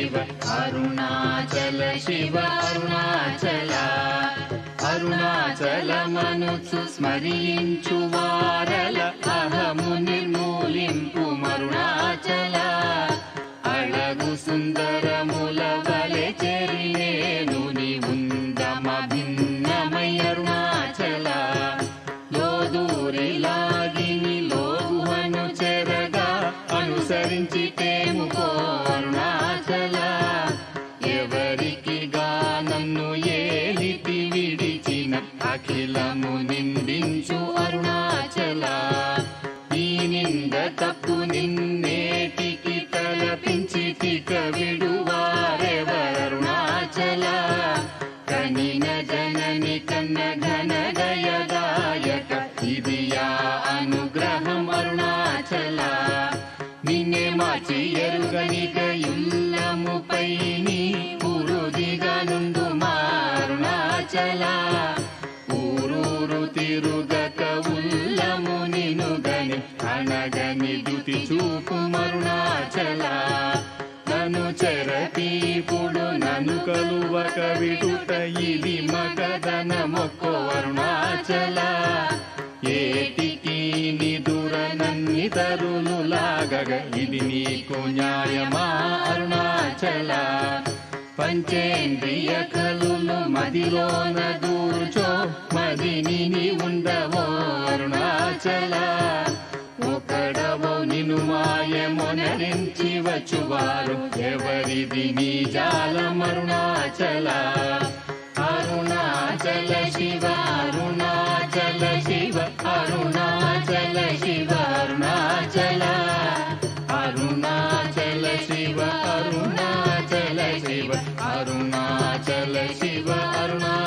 శివ అరుణాచల శివ అరుణాచల అరుణాచలమనుచు స్మరించు వారల అహము నిర్మూలింపు మరుణాచల అళగు సుందరముల వలె చెరినేను నీ ఉందమ భిన్నమై అరుణాచల లోదూరి లాగిని లోగువను చెరగా అనుసరించి తేముకో అరుణాచల ఎవరికి నన్ను ఏలితి విడిచిన అఖిలము నిందించు అరుణాచల ఈ నింద తప్పు నిన్నేటికి తలపించి తిక విడువారెవరుణాచల కనిన జనని కన్న ఘన గయదాయక ఇది యా అనుగ్రహం అరుణాచల నిన్నే మార్చి ఎరుగనిక ఇల్లముపై నీ పురుదిగా నుండు మారుణాచల ఊరూరు తిరుగక ఉల్లము నినుగని అనగని దుతి చూపు మరుణాచల నన్ను చెరపీపుడు నన్ను కలువక విడుట ఇది మగదన మొక్కో అరుణాచల ఏటికి నిదుర నన్ని తరులు లాగగ ఇది నీకు న్యాయమా అరుణాచల పంచేంద్రియ కలులు మదిలోన దూర్చో మదిని నీ ఉండవో అరుణాచల ఒకడవో నిను మాయమొనరించి వచ్చువారు ఎవరిది నీ జాలం అరుణాచల అరుణాచల శివ అరుణాచల శివ అరుణాచల శివ అరుణాచల అరుణాచల శివ అరుణాచల శివ అరుణాచల శివ అరుణాచల